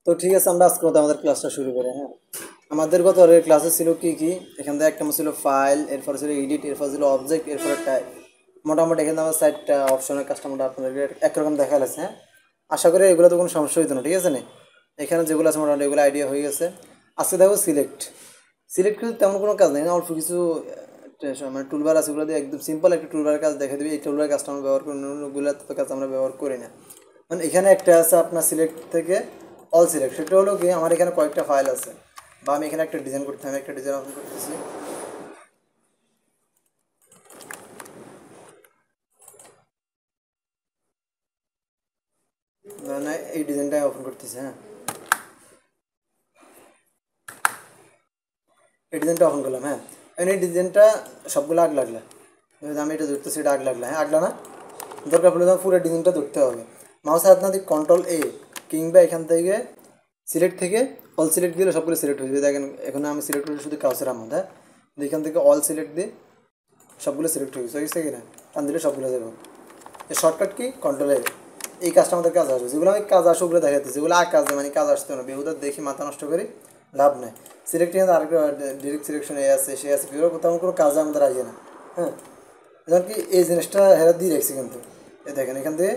তো ঠিক আছে, আমরা আজকে মতো আমাদের ক্লাসটা শুরু করি। হ্যাঁ, আমাদের গত ক্লাসে ছিল কি কি, এখান থেকে একটা ছিল ফাইল, এরপর ছিল এডিট, এরপর ছিল অবজেক্ট, এরপরে টাইপ। মোটামুটি এখানে আমার সাইডটা অপশনের কাজটা মোটামুটি আপনাদেরকে একরকম দেখা গেছে। হ্যাঁ, আশা করি এগুলো তো কোনো সমস্যা হইতো না, ঠিক আছে না? এখানে যেগুলো আছে মোটামুটি এগুলো আইডিয়া হয়ে গেছে। আজকে দেখো সিলেক্ট সিলেক্ট কিন্তু তেমন কোনো কাজ নেই না, অল্প কিছু মানে টুলবার আছে, ওগুলো দিয়ে একদম সিম্পল একটা টুলবার কাজ দেখে দিবি। এই টুলবার কাজটা আমরা ব্যবহার করি, অন্যগুলো তো কাজ আমরা ব্যবহার করি না। মানে এখানে একটা আছে আপনার সিলেক্ট থেকে অল সিলেক্ট, সেটা হলো কি আমার এখানে কয়েকটা ফাইল আছে, বা আমি এখানে একটা ডিজাইন করতে, আমি একটা ডিজাইন ওপেন করতেছি। মানে এই ডিজাইনটা ওপেন করতেছি। হ্যাঁ, এই ডিজাইনটা ওপেন করলাম। হ্যাঁ, এই ডিজাইনটা সবগুলো আগ লাগলা, আমি এটা ধরতেছি, এটা আগ লাগলা। হ্যাঁ, আগলা না, দরকার পড়লে তোমার পুরো ডিজাইনটা ধরতে হবে। মাউস হাত না দিয়ে কন্ট্রোল এ, কিংবা এখান থেকে সিলেক্ট থেকে অল সিলেক্ট দিলে সবগুলো সিলেক্ট হয়ে যাবে। দেখেন এখন আমি সিলেক্ট করি শুধু কাউসের মধ্যে। হ্যাঁ, এখান থেকে অল সিলেক্ট দিয়ে সবগুলো সিলেক্ট হয়ে গেছে কিনা, টান দিলে সবগুলো যাবে। এই শর্টকাট কি কন্ট্রোল এ। এই কাজটা আমাদের কাজ আসবে, যেগুলো আমি কাজ আসে ওগুলো দেখাচ্ছি, যেগুলো আর কাজ মানে কাজ আসতে না, বেহুদার দেখি মাথা নষ্ট করি লাভ নেই। সিলেক্টিং আরেকটা ডিরেক্ট সিলেকশন এ আছে, সে আছে, কীভাবে তেমন কোনো কাজে আমাদের আসে না। হ্যাঁ, যেমন কি এই জিনিসটা হেরা দিয়ে রাখছি, কিন্তু এই দেখেন এখান থেকে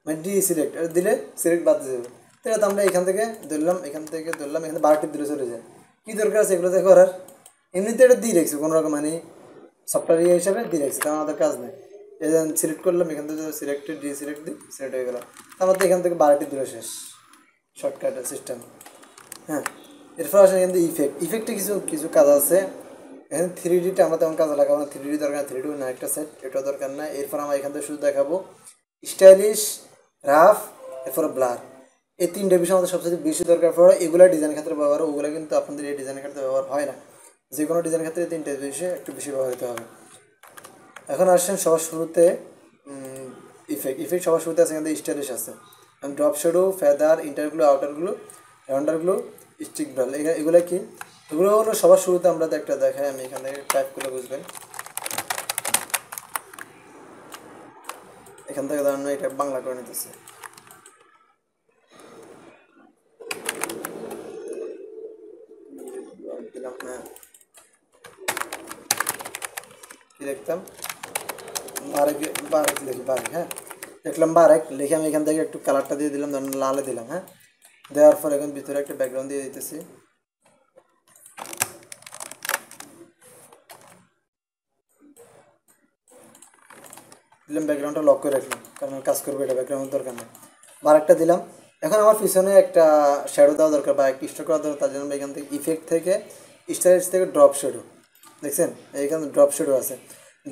মানে ডি সিলেক্ট দিলে সিলেক্ট বাদ দিয়ে যাবে। তো এটা তো আমরা এখান থেকে ধরলাম, এখান থেকে ধরলাম, এখানে বারোটি দিলে চলে যায়। কী দরকার আছে এগুলো দেখো করার? এমনিতে এটা দিয়ে রাখছি কোনো রকম মানে সফটওয়্যার ইয়ে হিসাবে দিয়ে রাখছি, কারণ আমাদের কাজ নেই। এই যে সিলেক্ট করলাম, এখান থেকে সিলেক্টেড ডি সিলেক্ট দিই, সিলেক্ট হয়ে গেল। আমাদের এখান থেকে বারোটি দিলে শেষ, শর্টকাট সিস্টেম। হ্যাঁ, এরপর আসলে কিন্তু ইফেক্ট, ইফেক্টে কিছু কিছু কাজ আছে। এখানে থ্রি ডিটা আমরা তেমন কাজে লাগাবো না, থ্রি ডি দরকার, থ্রি ডি না একটা সেট, এটা দরকার না। এরপর আমরা এখান থেকে শুধু দেখাবো স্টাইলিশ, রাফ, এরপর ব্লার। এই তিনটে বিষয় আমাদের সবচেয়ে বেশি দরকার পড়ে। এগুলো ডিজাইনের ক্ষেত্রে ব্যবহার, ওগুলো কিন্তু আপনাদের এই ডিজাইনের ক্ষেত্রে ব্যবহার হয় না। যে কোনো ডিজাইনের ক্ষেত্রে এই তিনটে বিষয় একটু বেশি ব্যবহৃত হবে। এখন আসছেন সবার শুরুতে ইফেক্ট। ইফেক্ট সবার শুরুতে আছে, এখান থেকে স্টাইলিশ আছে, ড্রপ শেডো, ফেদার, ইন্টারগুলো, আউটারগুলো, রাউন্ডারগুলো, স্টিক ব্রাল। এগুলো কি? এগুলো হলো সবার শুরুতে আমরা একটা দেখাই, আমি এখান থেকে টাইপ করলে বুঝবেন। এখান থেকে ধরেন এটা বাংলা করে নিতেছে, দিলাম। হ্যাঁ, কি দেখতাম, বারেক, বারেক লিখি, বারেক। হ্যাঁ, দেখলাম বারেক লিখে আমি এখান থেকে একটু কালারটা দিয়ে দিলাম, ধরেন লালে দিলাম। হ্যাঁ, দেওয়ার পর এখন ভিতরে একটা ব্যাকগ্রাউন্ড দিয়ে দিতেছি। দিলাম, ব্যাকগ্রাউন্ডটা লক করে রাখলাম, কারণ কাজ করবে এটা, ব্যাকগ্রাউন্ড দরকার নেই। বারেকটা দিলাম। এখন আমার পিছনে একটা শ্যাডো দেওয়া দরকার, বা একটা স্টোর করা দরকার। তার জন্য এখান থেকে ইফেক্ট থেকে স্টাইলিশ থেকে ড্রপ শ্যাডো, দেখছেন এইখানে ড্রপ শ্যাডো আছে।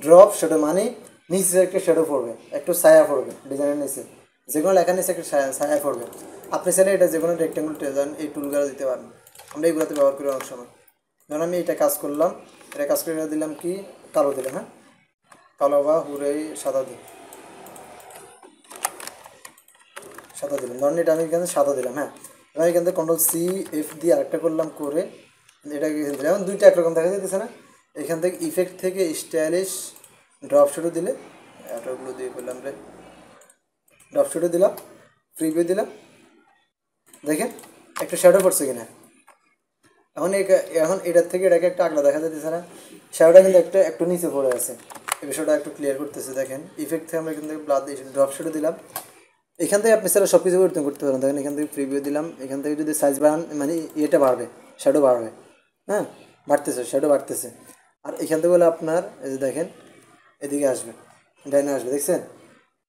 ড্রপ শ্যাডো মানে নিচে একটা শ্যাডো পড়বে, একটু ছায়া পড়বে ডিজাইনের নিচে, যে কোনো লেখার নিচে একটা ছায়া পড়বে। আপনি চাইলে এটা যে কোনো রেক্টেঙ্গুল ডিজাইন এই টুলগুলো দিতে পারেন, আমরা এগুলোতে ব্যবহার করি অনেক সময়। ধরুন আমি এটা কাজ করলাম, এটা কাজ করে দিলাম কি কালো দিলাম। হ্যাঁ, কালো বা হুরেই সাদা দিই, সাদা দিলাম। ধরেন এটা আমি এখানে সাদা দিলাম। হ্যাঁ, আমি এখান থেকে কন্ট্রোল সি এফ দিয়ে আরেকটা করলাম, করে এটাকে যেমন দুইটা একরকম দেখা যেতেছে না। এখান থেকে ইফেক্ট থেকে স্টাইলিশ ড্রপ শুরু দিলে, এটাগুলো দিয়ে করলাম রে, ড্রপ শুরু দিলাম, প্রিভিউ দিলাম, দেখেন একটা শ্যাডো পড়ছে কিনা। এখন এখন এটার থেকে এটাকে একটা আগলা দেখা যেতেছে না, শ্যাডোটা কিন্তু একটা একটু নিচে পড়ে আছে। এই বিষয়টা একটু ক্লিয়ার করতেছে। দেখেন ইফেক্ট থেকে আমরা এখান থেকে ব্লাড দিয়ে ড্রপ শুরু দিলাম। এখান থেকে আপনি স্যার সব কিছু পরিবর্তন করতে পারেন। দেখেন এখান থেকে প্রিভিউ দিলাম, এখান থেকে যদি সাইজ বাড়ান মানে ইয়েটা বাড়বে, শ্যাডো বাড়বে। হ্যাঁ, বাড়তেছে, শ্যাডো বাড়তেছে। আর এখান থেকে হলে আপনার এই যে দেখেন এদিকে আসবে, ডাইনে আসবে, দেখছেন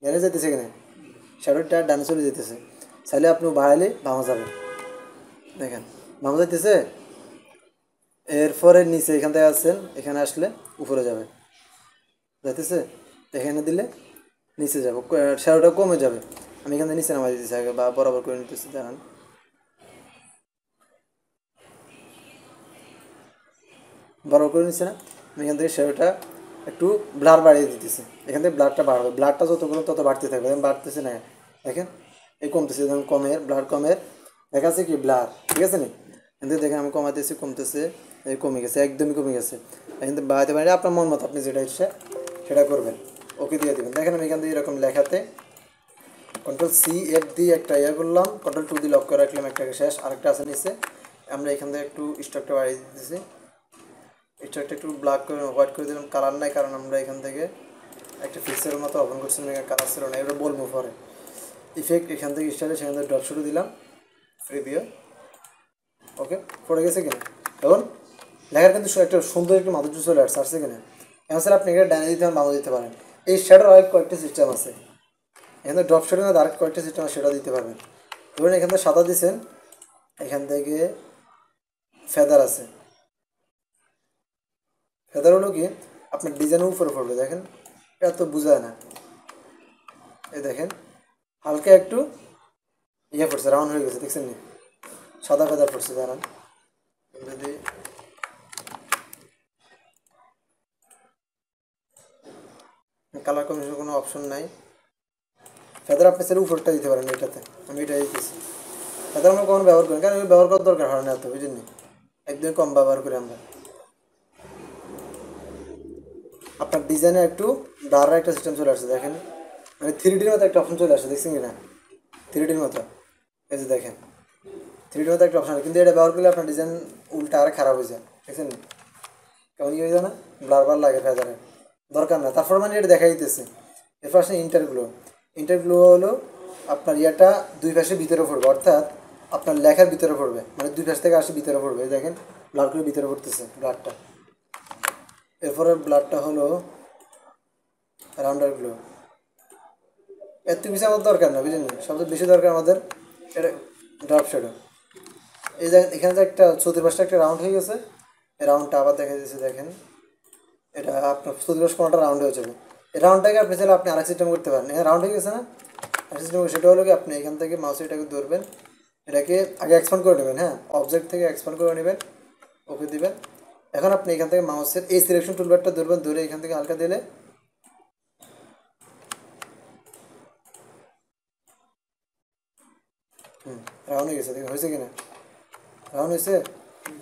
ডাইনে যেতেছে এখানে, শ্যাডোটা ডানে চলে যেতেছে। চাইলে আপনি বাড়াইলে বামা যাবে, দেখেন বামা যেতেছে। এরপরে নিচে এখান থেকে আসছেন, এখানে আসলে উপরে যাবে, যাইতেছে। এখানে দিলে নিচে যাবো, শ্যাডোটা কমে যাবে। আমি এখান থেকে নিচে নামাই দিতেছি আগে, বা বরাবর করে নিতেছি। দেখেন বরাবর করে নিচ্ছে না, আমি এখান থেকে শ্যাডোটা একটু ব্লার বাড়িয়ে দিতেছি। এখান থেকে ব্লারটা বাড়বে, ব্লারটা যত বলো তত বাড়তে থাকবে। দেখেন বাড়তেছে না, দেখেন এই কমতেছে, দেখেন কমের ব্লার কমের দেখা যাচ্ছে কি ব্লার, ঠিক আছে নি। এখান থেকে দেখেন আমি কমাতেছি, কমতেছে, এই কমে গেছে, একদমই কমে গেছে। এখান থেকে বাড়াতে পারি, আপনার মন মতো আপনি যেটা ইচ্ছে সেটা করবেন, ওকে দিয়ে দেবেন। দেখেন আমি এখান থেকে এরকম লেখাতে কন্ট্রোল সি এফ দিয়ে একটা ইয়ে করলাম, কন্ট্রোল টু দিয়ে লক করে রাখলাম, একটাকে শেষ, আরেকটা আছে নিচে। আমরা এখান থেকে একটু স্টকটা বাড়িয়ে দিতেছি, স্টকটা একটু ব্ল্যাক করে হোয়াইট করে দিলাম, কালার নাই কারণ আমরা এখান থেকে একটা ফিক্সের মতো ওপেন করছিলাম, এখানে কালার ছিল না, এবার বলবো পরে। ইফেক্ট এখান থেকে স্টাইলে সেখান থেকে ড্রপ শুরু দিলাম, প্রিভিউ, ওকে পড়ে গেছে কিনা। এখন লেখার কিন্তু একটা সুন্দর একটু মাধুর্য চলে আসছে, আসছে কিনা। এখন স্যার আপনি এখানে ডাইনে দিতে পারেন, বামে দিতে পারেন। এই শ্যাডোর আরেক কয়েকটা সিস্টেম আছে, এখানে ড্রপ শ্যাডোর মধ্যে আরেক কয়েকটা সিস্টেম আছে, সেটা দিতে পারবেন। ধরুন এখান থেকে সাদা দিচ্ছেন, এখান থেকে ফেদার আছে, ফেদার হলো কি আপনার ডিজাইনের উপরে পড়বে, দেখেন এটা তো বোঝায় না, এই দেখেন হালকা একটু ইয়ে পড়ছে, রাউন্ড হয়ে গেছে, দেখছেন নি সাদা ফেদার পড়ছে। দাঁড়ান যদি কালার কম্বিনেশন কোনো অপশন নাই, ফেদার আপনি সেটা উপরটা দিতে পারেন, এটাতে আমি এটা দিতেছি। ফেদার আমরা কখনো ব্যবহার করি, কারণ ব্যবহার করার দরকার হয় না এত, বুঝলেন, একদম কম ব্যবহার করি আমরা। আপনার ডিজাইনে একটু ডার একটা সিস্টেম চলে আসছে, দেখেন মানে 3Dর মতো একটা অপশন চলে আসছে, দেখছেন কি না 3Dর মতো, এই যে দেখেন 3Dর মতো একটা অপশন, কিন্তু এটা ব্যবহার করলে আপনার ডিজাইন উল্টা আর খারাপ হয়ে যায়, দেখছেন কেমন ইয়ে হয়ে যায় না, ব্লার লাগে ফেদারে, দরকার না। তারপর মানে এটা দেখা দিতেছে। এরপর আসলে ইন্টারগ্লো, ইন্টারগ্লো হলো আপনার ইয়েটা দুই পাশে ভিতরে পড়বে, অর্থাৎ আপনার লেখার ভিতরে পড়বে, মানে দুই পাশ থেকে আসে ভিতরে পড়বে, দেখেন ব্লার করে ভিতরে পড়তেছে ব্লাডটা। এরপরে ব্লাডটা হলো রাউন্ডার গ্লো, এত কিছু আমাদের দরকার না, বুঝলেন, সবচেয়ে বেশি দরকার আমাদের এটা ড্রপ শ্যাডো। এই যে এখানে যে একটা চতুর্পাশটা একটা রাউন্ড হয়ে গেছে, এই রাউন্ডটা আবার দেখা যাচ্ছে, দেখেন এটা আপনার চতুর্পাশ কোনোটা রাউন্ড হয়ে যাবে, এই রাউন্ডটাকে আপনি চাইলে আপনি আরেক সিস্টেম করতে পারেন, এখানে রাউন্ড হয়ে গেছে না, আরেক সিস্টেম, সেটা হলো কি আপনি এখান থেকে মাউস এটাকে ধরবেন, এটাকে আগে এক্সপান্ড করে নেবেন, হ্যাঁ অবজেক্ট থেকে এক্সপান্ড করে নেবেন, ওকে দিবেন। এখন আপনি এখান থেকে মাউসের এই সিলেকশন টুলবারটা ধরবেন, ধরে এখান থেকে হালকা দিলে রাউন্ড হয়ে গেছে, দেখেন হয়েছে কিনা, রাউন্ড হয়েছে,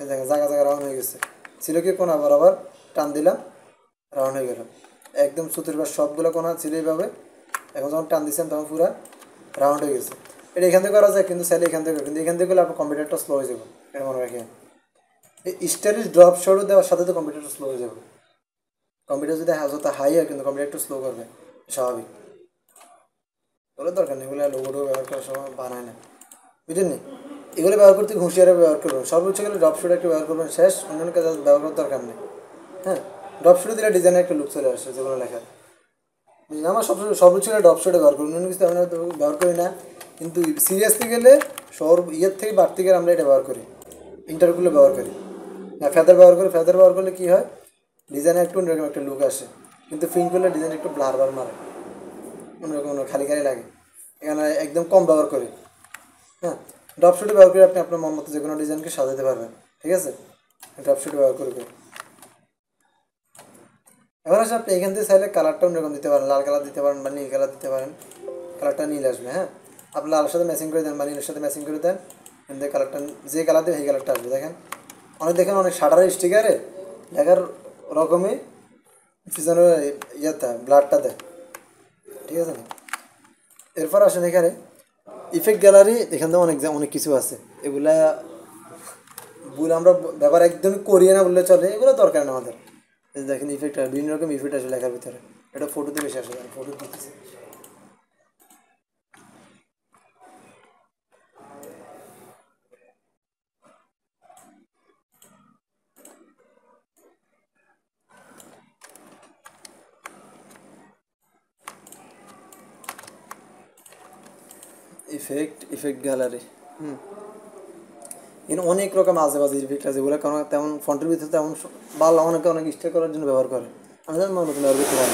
দেখেন জায়গা জায়গা রাউন্ড হয়ে গেছে, ছিল কি কোনা বরাবর টান দিলাম রাউন্ড হয়ে গেল, একদম চতুর্পাশ সবগুলো কোনা ছিল এইভাবে, এখন যখন টান দিচ্ছেন তখন পুরো রাউন্ড হয়ে গেছে। এটা এখান থেকে করা যায়, কিন্তু চাইলে এখান থেকে, কিন্তু এখান থেকে করলে আপনার কম্পিউটারটা স্লো হয়ে যাবে, এটা মনে রাখেন। এই স্টাইলিশ ড্রপ শটও দেওয়ার সাথে তো কম্পিউটারটা স্লো হয়ে যাবে, কম্পিউটার যদি যত হাই হয় কিন্তু কম্পিউটার একটু স্লো করবে, স্বাভাবিক, ওগুলো দরকার নেই, এগুলো লোগোটো ব্যবহার করার সময় বানায় না, বুঝলেন নি, এগুলো ব্যবহার করতে হুঁশিয়ারে ব্যবহার করবেন, সর্বোচ্চ গেলে ড্রপ শুট একটু ব্যবহার করবেন, শেষ, অন্যান্য কাজ ব্যবহার করার দরকার নেই। হ্যাঁ ড্রপ শুটে দিলে ডিজাইনের একটা লুক চলে আসে যেগুলো লেখার, আমার সর্বোচ্চ গেলে ড্রপ শুটে ব্যবহার করি, অন্য কিছু আমরা তো ব্যবহার করি না, কিন্তু সিরিয়াসলি গেলে ইয়ের থেকে বাড়তি গেলে আমরা এটা ব্যবহার করি, ইন্টারগুলো ব্যবহার করি, হ্যাঁ ফেদার ব্যবহার করি, ফেদার ব্যবহার করলে কী হয় ডিজাইনে একটু অন্যরকম একটা লুক আসে, কিন্তু প্রিন্ট করলে ডিজাইন একটু ব্লার মারে, অন্যরকম খালি খালি লাগে, এখানে একদম কম ব্যবহার করি। হ্যাঁ ড্রপ শুটে ব্যবহার করে আপনি আপনার মন মতো যে কোনো ডিজাইনকে সাজাতে পারবেন, ঠিক আছে, ড্রপ শুটে ব্যবহার করবে। এবার আসলে আপনি এখান থেকে চাইলে কালারটা অন্যরকম দিতে পারেন, লাল কালার দিতে পারেন বা নীল কালার দিতে পারেন, কালারটা নীল আসবে, হ্যাঁ আপনি লালের সাথে ম্যাচিং করে দেন বা নীলের সাথে ম্যাচিং করে দেন, কিন্তু কালারটা যে কালার দেবে সেই কালারটা আসবে, দেখেন অনেক শাটারের স্টিকারে লেখার রকমই পিছনে ইয়েটা ব্লাডটা দেয়, ঠিক আছে না। এরপর আসেন এখানে ইফেক্ট গ্যালারি, এখান থেকে অনেক কিছু আছে, এগুলা ভুল আমরা ব্যবহার একদমই করিয়ে না বললে চলে, এগুলো দরকার না আমাদের। দেখেন ইফেক্ট বিভিন্ন রকম ইফেক্ট আসে লেখার ভিতরে, এটা ফটোতে বেশি আসে, ফটো দিতেছে। ইফেক্ট গ্যালারি, এখানে অনেক রকম আজে বাজে ইফেক্ট আছে, যেগুলো কারণ তেমন ফন্টের ভিতরে তেমন ভালো, অনেক স্টে করার জন্য ব্যবহার করে, আমাদের মনে মতো ব্যবহার করতে পারে,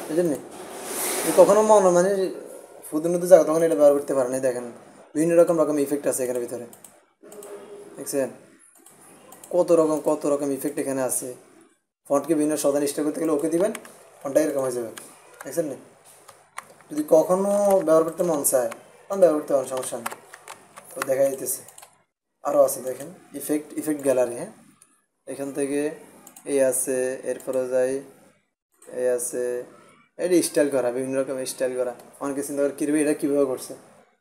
বুঝলেন কখনো মনে মানে ফুদুর নদী জায়গা তখন এটা ব্যবহার করতে পারে না, দেখেন বিভিন্ন রকম ইফেক্ট আছে এখানের ভিতরে, দেখছেন কত রকম ইফেক্ট এখানে আছে। ফন্টকে বিভিন্ন সদান স্টে করতে গেলে ওকে দিবেন, ফন্টটা এরকম হয়ে যাবে, দেখছেন না। যদি কখনো ব্যবহার করতে মন চায় তখন ব্যবহার করতে পারেন, সমস্যা নেই, তো দেখা যেতেছে। আরও আছে দেখেন ইফেক্ট গ্যালারি, হ্যাঁ এখান থেকে এই আছে, এরপরে যাই এই আছে, এটা স্টাইল করা, বিভিন্ন রকমের স্টাইল করা। অনেকে চিন্তা করে কিরবে এটা কীভাবে করছে,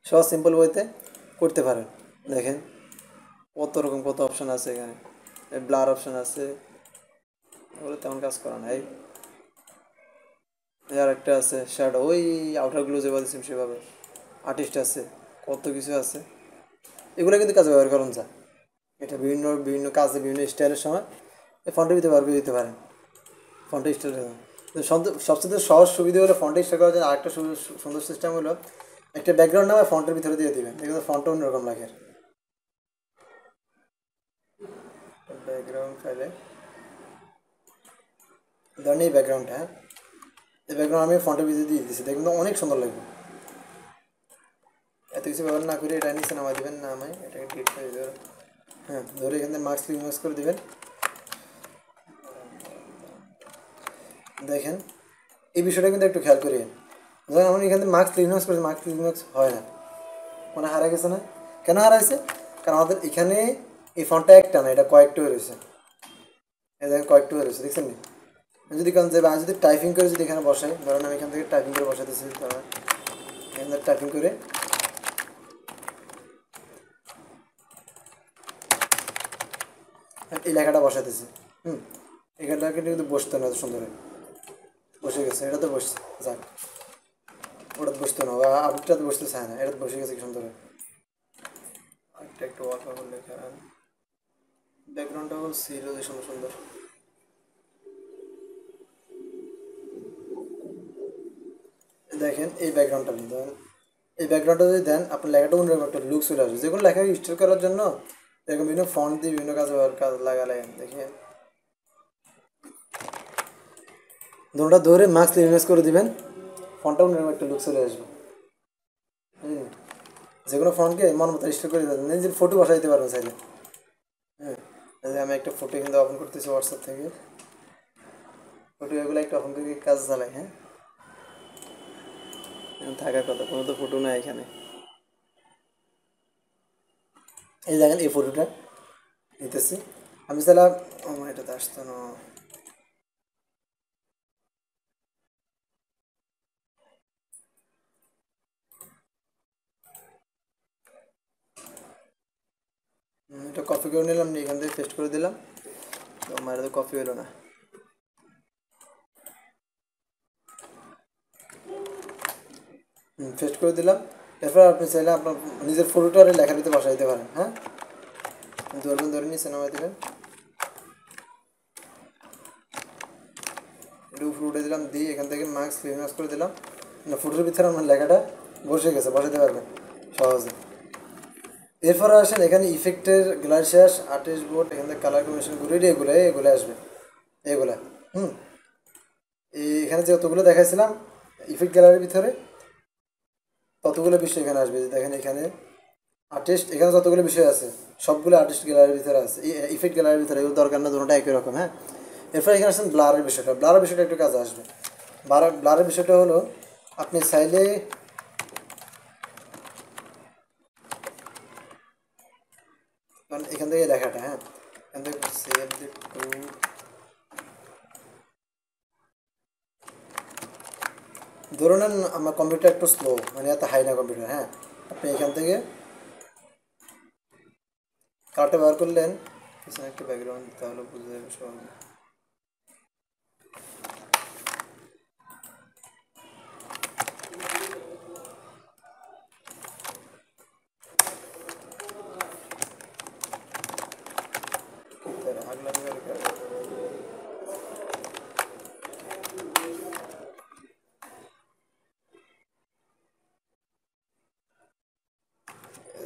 সহজ সিম্পল বইতে করতে পারেন। দেখেন কত রকম কত অপশান আছে এখানে, ব্লার অপশান আছে, ওগুলো তেমন কাজ করা নাই। আর একটা আছে শ্যাডো, ওই আউটারগুলো যেভাবে দিচ্ছি সেভাবে। আর্টিস্ট আছে, কত কিছু আছে, এগুলো কিন্তু কাজে ব্যবহার করুন যা। এটা বিভিন্ন বিভিন্ন কাজে বিভিন্ন স্টাইলের সময় এই ফন্টের ভিতরে ব্যবহার করে দিতে পারেন। ফন্টের স্টাইল সবচেয়ে সহজ সুবিধা হলো ফন্টের স্টাইল করার জন্য আরেকটা সুন্দর সিস্টেম হলো একটা ব্যাকগ্রাউন্ড নামে ফন্টের ভিতরে দিয়ে দিবেন, দেখবেন ফন্টটা অন্যরকম লাগে। ব্যাকগ্রাউন্ড ফাইলে ধরেন এই ব্যাকগ্রাউন্ডটা, হ্যাঁ এই ব্যাকগ্রাউন্ড আমি ফন্টের ভিতরে দিয়ে দিচ্ছি, দেখবেন তো অনেক সুন্দর লাগবে। এত কিছু ব্যবহার না করে এটা নিচে নামাই দেবেন, নামাই এটাকে ক্লিক করে দেবেন, হ্যাঁ ধরে এখান থেকে মার্কস ইউজ করে দেবেন। দেখেন এই বিষয়টা কিন্তু একটু খেয়াল করিয়েন, ধরেন আমি এখান থেকে মার্কস ইউজ করেছি, মার্কস ইউজ হয় না, মানে হারা গেছে না? কেন হারাইছে? কারণ আমাদের এখানে এই ফন্টটা একটা না, এটা কয়েকটা হয়ে রয়েছে, এই দেখেন কয়েকটা হয়ে রয়েছে, দেখছেন নি? যদি কারণ যে আমি যদি টাইপিং করে যদি এখানে বসাই, ধরেন আমি এখান থেকে টাইপিং করে বসাতেছি, ধরেন এখান থেকে টাইপিং করে এই লেখাটা বসাতেছি, এখানটাকে কিন্তু বসতে না, সুন্দর বসে গেছে, এটা তো বসছে, যাক ওটা বসতো না, আপটা তো বসতে চায় না, এটা তো বসে গেছে কি সুন্দর। একটা একটু ওয়ার্ক করলে কারণ ব্যাকগ্রাউন্ডটা হল ছিল যে সুন্দর সুন্দর। দেখেন এই ব্যাকগ্রাউন্ডটা নিয়ে ধরেন এই ব্যাকগ্রাউন্ডটা যদি দেন আপনার লেখাটা অন্যরকম একটা লুক চলে আসবে। যেগুলো লেখা স্টোর করার জন্য এরকম বিভিন্ন ফন্ট দিয়ে বিভিন্ন কাজ লাগালে দেখেন দুটোটা ধরে মাস্ক ইমেজ করে দিবেন, ফন্টটা অন্যরকম একটা লুক চলে আসবে। যে কোনো ফন্টকে মন মতো স্টোর করে দেবেন, নিজের ফটো বসা দিতে পারবেন চাইলে। হ্যাঁ আমি একটা ফটো কিন্তু ওপেন করতেছি হোয়াটসঅ্যাপ থেকে, ফটো এগুলো একটা ওপেন করে কাজ চালাই। হ্যাঁ থাকার কথা, কোনো তো ফটো নাই এখানে। এই দেখেন এই ফটোটা নিতেছি আমি, চাইলাম এটাতে আসতো না, এটা কপি করে নিলাম, নিয়ে এখান থেকে পেস্ট করে দিলাম, তো আমার তো কপি হলো না। পেস্ট করে দিলাম। এরপর আপনি চাইলে আপনার নিজের ফটোটা আর লেখার ভিতরে বসাই দিতে পারেন। হ্যাঁ ধরবেন, ধরে নিয়ে সিনেমা দেবেন, একটু উপরে উঠে দিলাম, দিয়ে এখান থেকে মার্কস ফেমাস করে দিলাম, না ফটোর ভিতরে আমার লেখাটা বসে গেছে, বসাতে পারবেন সহজে। এরপরে আসেন এখানে ইফেক্টের গ্লাসিয়াস আর্টিস্ট বোর্ড, এখান থেকে কালার কম্বিনেশন করে এগুলো আসবে, এগুলা এখানে যতগুলো দেখাইছিলাম ইফেক্ট গ্যালারির ভিতরে ততগুলো বিষয় এখানে আসবে। দেখেন এখানে আর্টিস্ট, এখানে যতগুলো বিষয় আছে সবগুলো আর্টিস্ট গ্যালারির ভিতরে আছে, ইফেক্ট গ্যালারির ভিতরে, এগুলো দরকার না, দুটোটা একই রকম। হ্যাঁ এরপরে এখানে আসেন ব্লারের বিষয়টা, ব্লারের বিষয়টা একটু কাজে আসবে। ব্লারের বিষয়টা হলো আপনি চাইলে এখান থেকে লেখাটা, হ্যাঁ এখান থেকে সেভ টু, ধরে নেন আমার কম্পিউটার একটু স্লো, মানে এত হাই না কম্পিউটার, হ্যাঁ আপনি এখান থেকে কার্ডটা ব্যবহার করলেন, পিছনে একটা ব্যাকগ্রাউন্ড তাহলে বুঝে যাবে সব।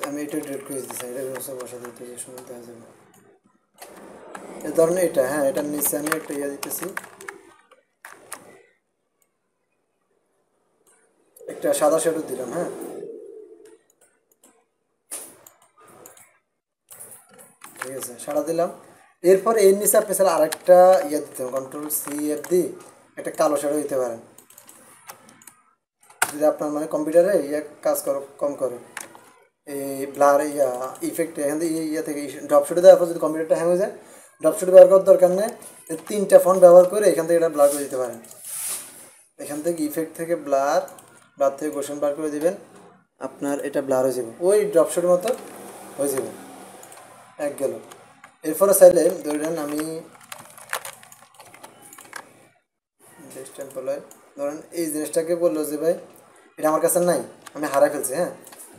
আমি এটা ডিলিট করে দিতেছি, এটা বসা দিতে সুন্দর দেখা যাবে। এই ধরনের এটা, হ্যাঁ এটার নিচে আমি একটা ইয়ে দিতেছি, একটা সাদা শ্যাডো দিলাম। হ্যাঁ ঠিক আছে, সাদা দিলাম। এরপর এর নিচে আপনি স্যার আরেকটা ইয়ে দিতে হবে, কন্ট্রোল সি এফ দি একটা কালো শ্যাডো দিতে পারেন, যদি আপনার মানে কম্পিউটারে ইয়ে কাজ করো কম করে, এই ব্লার ইয়া ইফেক্ট এখান থেকে ইয়ে থেকে ড্রপ শুটে দেওয়ার পর যদি কম্পিউটারটা হ্যাং হয়ে যায়, ড্রপ শুটে ব্যবহার করার দরকার নেই, 3টা ফন্ট ব্যবহার করে এখান থেকে এটা ব্লার করে দিতে পারেন। এখান থেকে ইফেক্ট থেকে ব্লার থেকে গোশন ব্লার করে দিবেন, আপনার এটা ব্লার হয়ে যাবে, ওই ড্রপশটের মতো হয়ে যাবে, এক গেল। এরপরে চাইলে ধরেন আমি ধরেন এই জিনিসটাকে বললো যে ভাই এটা আমার কাছে নাই, আমি হারাই ফেলছি, হ্যাঁ,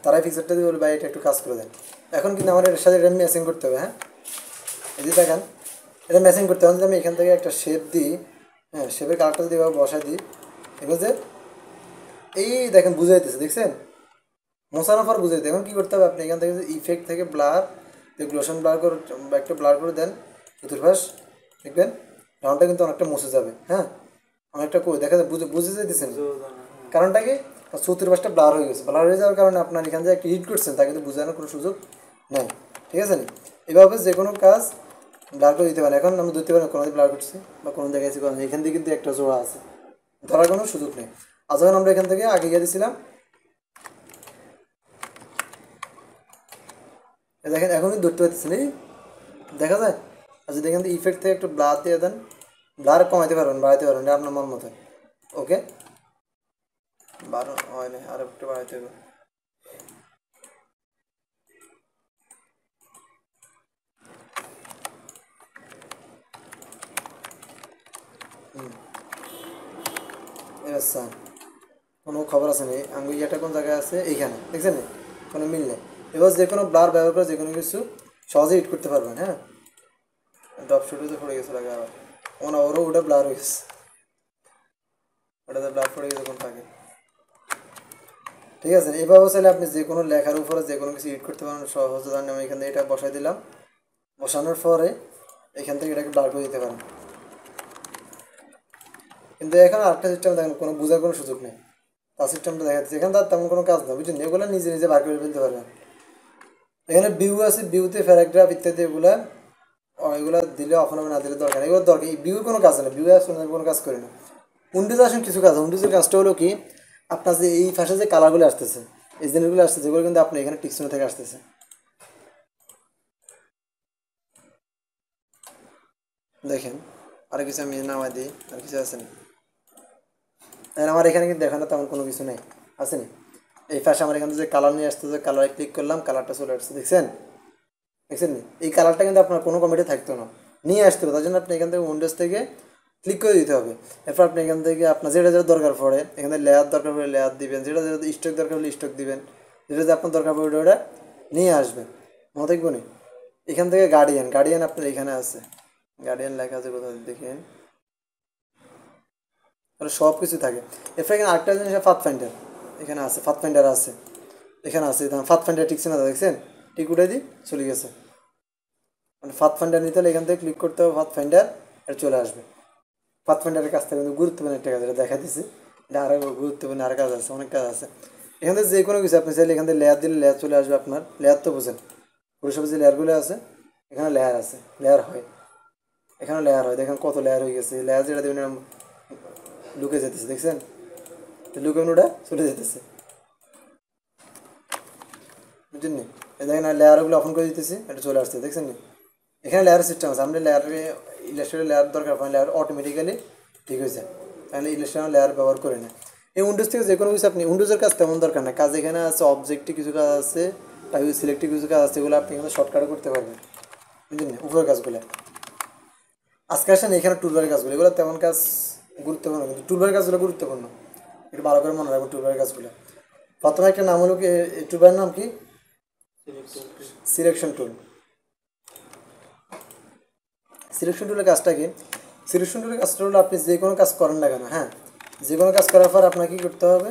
তারাই ফিক্সারটা দিয়ে বলবে ভাই এটা একটু কাজ করে দেন। এখন কিন্তু আমার এর সাথে এটা ম্যাচিং করতে হবে, হ্যাঁ, এই যে দেখেন এটা ম্যাচিং করতে হবে। আমি এখান থেকে একটা শেপ দিই, হ্যাঁ, শেপের কালারটা যদি বসাই দিই, এবার যে এই দেখেন বুঝাইতেছে, দেখছেন, মোছানোর পর বুঝাইতে। এখন কী করতে হবে, আপনি এখান থেকে ইফেক্ট থেকে ব্লার গ্লোশন ব্লার করে একটু ব্লার করে দেন চতুর্পাশ, দেখবেন রাউন্ডটা কিন্তু অনেকটা মুছে যাবে, হ্যাঁ, অনেকটা করে দেখা যায়, বুঝে যেতেছেন কারণটা কি, চতুর্পাশটা ব্লার হয়ে গেছে, ব্লার হয়ে যাওয়ার কারণে আপনার এখান থেকে একটা হিট করছেন, তা কিন্তু বোঝানোর কোনো সুযোগ নেই, ঠিক আছে না। এভাবে যে কোনো কাজ ব্লার করে দিতে পারেন। এখন আমি ধরতে পারেন কোনো ব্লার করছি বা কোনো জায়গায় এখান থেকে কিন্তু একটা জোড়া আছে, ধরার কোনো সুযোগ নেই। আর যখন আমরা এখান থেকে আগে গিয়ে দিয়েছিলাম, দেখেন এখন কিন্তু ধরতে পারতেছেন, এই দেখা যায়। আর যদি এখান থেকে ইফেক্ট থেকে একটু ব্লার দিয়ে দেন, ব্লার কমাইতে পারবেন বাড়াইতে পারবেন, এটা আপনার মন মতো। ওকে, বারো হয় না, আর একটু বাড়াইতে হবে। আচ্ছা, কোনো খবর আছে নেই, আঙ্গুইয়াটা কোন জায়গায় আছে, এইখানে দেখছেন, কোনো মিল নেই। এবার যে কোনো ব্লার ব্যবহার করে যে কোনো কিছু সহজে হিট করতে পারবেন, হ্যাঁ। ড্রপ শুটে পড়ে গেছে লাগে আবার, ওরও ওটা ব্লার হয়ে গেছে, ওটাতে ব্লার পড়ে গেছে কোনটাকে, ঠিক আছে। এভাবে চাইলে আপনি যে কোনো লেখার উপরে যে কোনো কিছু হিট করতে পারেন সহজে। ধরেন আমি এখান থেকে এটা বসাই দিলাম, বসানোর পরে এখান থেকে এটাকে ব্লার করে দিতে পারেন। কিন্তু এখন আরেকটা সিস্টেম দেখেন, কোনো বোঝার কোনো সুযোগ নেই, তার সিস্টেমটা দেখা যাচ্ছে এখানে, তার তেমন কোনো কাজ না, বুঝছেন, এগুলো নিজে নিজে বার করে ফেলতে পারবেন। এখানে ভিউ আছে, ভিউতে প্যারাগ্রাফ ইত্যাদি এগুলো এগুলো দিলে অফ হবে, না দিলে দরকার, এগুলো দরকার, ভিউর কোনো কাজ নেই, ভিউ কোনো কাজ করি না। উইন্ডোজে আসেন কিছু কাজ, উইন্ডোজের কাজটা হলো কি, আপনার যে এই পাশে যে কালারগুলো আসতেছে, এই জিনিসগুলো আসতেছে, যেগুলো কিন্তু আপনি এখানে টিকশনে থেকে আসতেছে, দেখেন। আর কিছু আমি নামাই দিই, আর কিছু আছে না, আমার এখানে কিন্তু দেখানো তেমন কোনো কিছু নেই, আছে না। এই পাশে আমার এখান থেকে যে কালার নিয়ে আসতেছে, কালারে ক্লিক করলাম, কালারটা চলে আসছে, দেখছেন, দেখছেন নি, এই কালারটা কিন্তু আপনার কোনো কমিটি থাকতো না, নিয়ে আসতে হবে। তার জন্য আপনি এখান থেকে উইন্ডোজ থেকে ক্লিক করে দিতে হবে। এরপর আপনি এখান থেকে আপনার যেটা যেটা দরকার পড়ে, এখানে লেয়ার দরকার পড়ে লেয়ার দিবেন, যেটা যেটা স্টক দরকার হলে স্টক দিবেন, যেটা যে আপনার দরকার পড়ে ওটা নিয়ে আসবেন, মনে দেখবো নি। এখান থেকে গার্ডিয়ান, গার্ডিয়ান আপনার এখানে আছে, গার্ডিয়ান লেখা আছে কোথাও দেখেন, ওটা সব কিছু থাকে। এরপর এখানে আরেকটা জিনিস ফাথ ফাইন্ডার, এখানে আছে ফাথ ফাইন্ডার আছে, এখানে আছে ফাথ ফাইন্ডার টিকছে না, দেখছেন, টিক উঠে দিই চলে গেছে। মানে ফাথ ফাইন্ডার নিতে হলে এখান থেকে ক্লিক করতে হবে, ফাথ ফাইন্ডার এটা চলে আসবে। ফাথ ফাইন্ডারের কাজ থেকে কিন্তু গুরুত্বপূর্ণ একটা কাজ, এটা দেখা দিচ্ছি, এটা আরও গুরুত্বপূর্ণ আর কাজ আছে, অনেক কাজ আছে। এখান থেকে যে কোনো কিছু আপনি চাইলে এখান থেকে লেয়ার দিলে লেয়ার চলে আসবে আপনার, লেয়ার তো বোঝেন, ফটোশপে যে লেয়ারগুলো আছে, এখানে লেয়ার আছে, লেয়ার হয়, এখানে লেয়ার হয়, দেখেন কত লেয়ার হয়ে গেছে, লেয়ার যেটা দেবেন লুকে যেতেছে, দেখছেন, লুকে ওটা চলে যেতেছে, বুঝছেন নি। এই দেখেন লেয়ারগুলো অফন করে দিতেছি, এটা চলে আসছে, দেখছেন নি। এখানে লেয়ার সিস্টেম আছে, আপনি লেয়ারে ইলাস্ট্রেটের লেয়ার দরকার পড়ে লেয়ার অটোমেটিক্যালি ঠিক হয়ে যায়, তাহলে ইলাস্ট্রেশন লেয়ার ব্যবহার করে না। এই উইন্ডোজ থেকে যে কোনো কিছু আপনি, উইন্ডোজের কাজ তেমন দরকার না, কাজ এখানে আছে, অবজেক্টে কিছু কাজ আছে, তাই সিলেক্টিভ কিছু কাজ আছে, এগুলো আপনি এখানে শর্টকাটে করতে পারবেন, বুঝলেন না, উপরের কাজগুলো। আজকে আসেন এখানে টুলবারের কাজগুলো, এগুলো তেমন কাজ গুরুত্বপূর্ণ, কিন্তু টুলবারের কাজগুলো গুরুত্বপূর্ণ, একটু ভালো করে মনে রাখবো টুলবারের কাজগুলো। প্রথমে একটা নাম হলো কি, টুলবারের নাম কি, সিলেকশন টুল। সিলেকশন টুলের কাজটা কি, সিলেকশন টুলের কাজটা হলো আপনি যে কোনো কাজ করেন না কেন, হ্যাঁ, যে কোনো কাজ করার পর আপনাকে কী করতে হবে,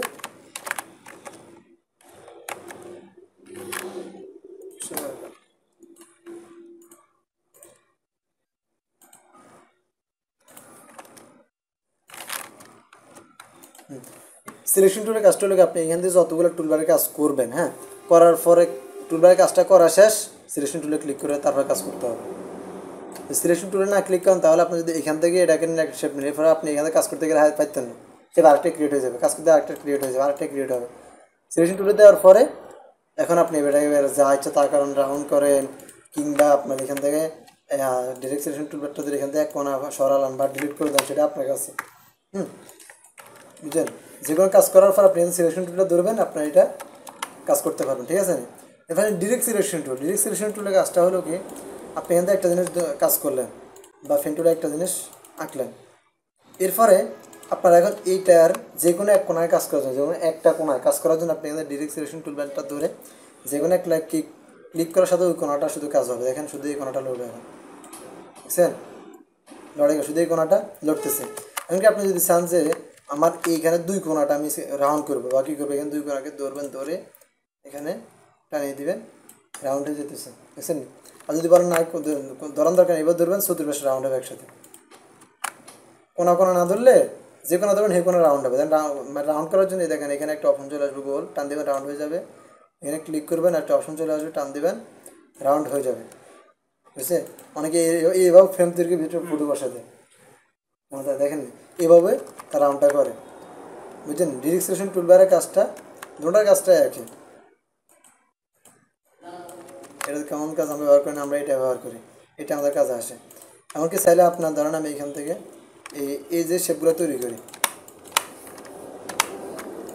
সিলেকশন টুলের কাজটা হলো আপনি এখান থেকে যতগুলো টুলবারের কাজ করবেন, হ্যাঁ, করার পরে টুলবারের কাজটা করা শেষ, সিলেকশন টুলে ক্লিক করে তারপর কাজ করতে হবে। সিলেকশন টুলে না ক্লিক করেন তাহলে আপনি যদি এখান থেকে এটাকে একটা শেপ নেন, এরপরে আপনি এখানে কাজ করতে গেলে হাত পাইতেন না, সে আরেকটা ক্রিয়েট হয়ে যাবে, কাজ করতে আরেকটা ক্রিয়েট হয়ে যাবে, আরেকটা ক্রিয়েট হবে। সিলেকশন টুলে দেওয়ার পরে এখন আপনি এটাকে যা ইচ্ছা তার কারণ রাউন্ড করেন, কিংবা আপনার এখান থেকে ডিরেক্ট সিলেকশন টুলবারটা যদি এখান থেকে এক কোণা সরালাম বা ডিলিট করে দেন, সেটা আপনার কাছে। বুঝলেন? যে কোনো কাজ করার পর আপনি সিলেকশন টুলটা ধরবেন, আপনার এটা কাজ করতে পারবেন, ঠিক আছে? এখানে direct selection tool, direct selection টুলের কাজটা হলো কি, আপনি এখান থেকে একটা জিনিস কাজ করলেন বা ফেন টুলে একটা জিনিস আঁকলেন, এরপরে আপনার এখন এইটার যে কোনো এক কোনায় কাজ করার জন্য, যেমন একটা কোনায় কাজ করার জন্য আপনি এখানে ডিরেক্ট সিলেকশন টুল ব্যানটা ধরে যে কোনো একটা ক্লিক করার সাথে ওই কোনাটা শুধু কাজ হবে। দেখেন শুধু এই কোনাটা লড়বে, এখন বুঝছেন? লড়ে শুধু এই কোনাটা লড়তেছে। এমনকি আপনি যদি চান যে আমার এইখানে দুই কোনাটা আমি রাউন্ড করবো বা কী করবো, এখানে দুই কোনাকে ধরবেন, ধরে এখানে টানিয়ে দিবেন, রাউন্ড হয়ে যেতেছে, বুঝছেন? আর যদি বলেন না ধরান দরকার, এবার ধরবেন চতুর্পাশে রাউন্ড হবে একসাথে। কোনা কোনা না ধরলে যে কোনো ধরুন সেই কোনো রাউন্ড হবে। দেন রাউন্ড করার জন্য দেখেন এখানে একটা অপশন চলে আসবে, গোল টান দেবেন, রাউন্ড হয়ে যাবে। এখানে ক্লিক করবেন, একটা অপশন চলে আসবে, টান দেবেন, রাউন্ড হয়ে যাবে, বুঝছে? অনেকে এইভাবে ফ্রেম তৈরির ভিতরে ফুটো বসাতে দেখেন, এইভাবে তার রাউন্ডটা করে, বুঝছেন? ডিরেক্ট সিলেকশন টুলবারের কাজটা, দুটার কাজটাই একই। এটা কেমন কাজ আমরা ব্যবহার করি না, আমরা এটা ব্যবহার করি, এটা আমাদের কাজে আসে। এমনকি চাইলে আপনার ধরেন আমি এখান থেকে এই যে শেপগুলো তৈরি করি,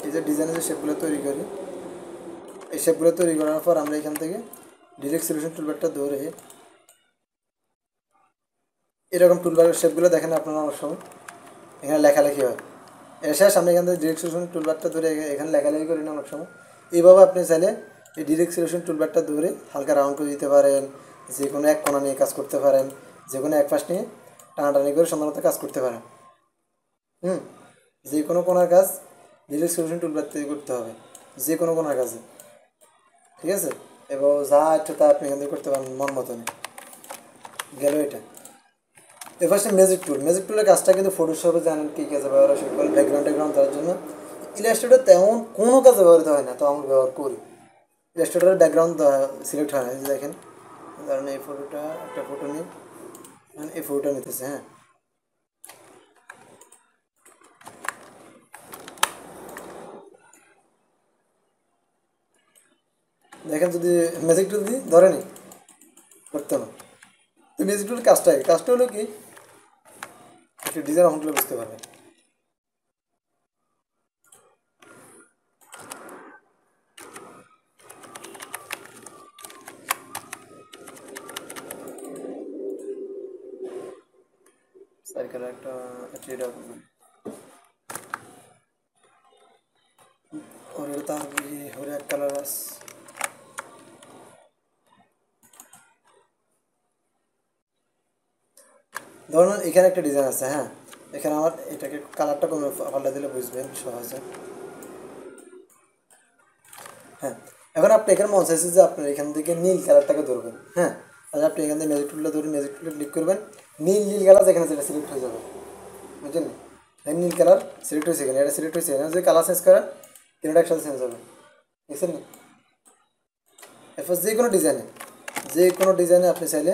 এই যে ডিজাইনের যে শেপগুলো তৈরি করি, এই শেপগুলো তৈরি করার পর আমরা এখান থেকে ডিরেক্ট সিলেকশন টুলবারটা ধরে এরকম টুলবারের শেপগুলো দেখেন আপনারা অনেক সময় এখানে লেখালেখি হয়। এর শেষ আমরা এখান থেকে ডিরেক্ট সিলেকশন টুলবারটা ধরে এখানে লেখালেখি করি না অনেক সময়। এইভাবে আপনি চাইলে এই ডিরেক্ট সিলেকশন টুলবারটা ধরে হালকা রাউন্ড করে দিতে পারেন, যে কোনো এক কোণা নিয়ে কাজ করতে পারেন, যে কোনো এক পাশ নিয়ে টানাটানি করে সাধারণত কাজ করতে পারেন। যে কোনো কোণার কাজ ডিরেক্ট সিলেকশন টুলবার থেকে করতে হবে, যে কোনো কোণার কাজে, ঠিক আছে? এবং যা ইচ্ছা তা আপনি এখান থেকে করতে পারেন মন মতনই। গেল এটা। এবার সে ম্যাজিক টুল, ম্যাজিক টুলের কাজটা কিন্তু ফটোশপে জানেন কী কাজে ব্যবহার হয়, সেগুলো ব্যাকগ্রাউন্ড ট্যাকগ্রাউন্ড দেওয়ার জন্য। ইলাস্ট্রেটর তেমন কোনো কাজে ব্যবহৃত হয় না, তো আমরা ব্যবহার করি। ইলাস্ট্রেটরের ব্যাকগ্রাউন্ড সিলেক্ট হয় না, এই যে দেখেন, ধরেন এই ফটোটা, একটা ফটো নিই, এই ফটোটা নিতেছে, হ্যাঁ, দেখেন যদি ম্যাজিক টুল দিই ধরেনি, করতে না। তো ম্যাজিক টুলের কাজটা হলো কি, একটু ডিজাইন অঙ্কগুলো বুঝতে পারবেন। সার্কেল একটা ট্রেড আপ ওর তার ওর এক কালার আছে। ধরুন এখানে একটা ডিজাইন আছে, হ্যাঁ, এখানে আমার এটাকে কালারটা কমে পাল্টা দিলে বুঝবেন সহজে। হ্যাঁ, এখন আপনি এখানে মনে চাইছে যে আপনার এখান থেকে নীল কালারটাকে ধরবেন, হ্যাঁ, তাহলে আপনি এখান থেকে ম্যাজিক টুলটা ধরুন, ম্যাজিক টুলটা ক্লিক করবেন, নীল নীল কালার যেখানে সেটা সিলেক্ট হয়ে যাবে, বুঝলেন? নীল কালার সিলেক্ট হয়েছে, এখানে এটা সিলেক্ট হয়েছে, এখানে যদি কালার চেঞ্জ করেন তিনটা একসাথে চেঞ্জ হবে, বুঝছেন? এরপর যে কোনো ডিজাইনে আপনি চাইলে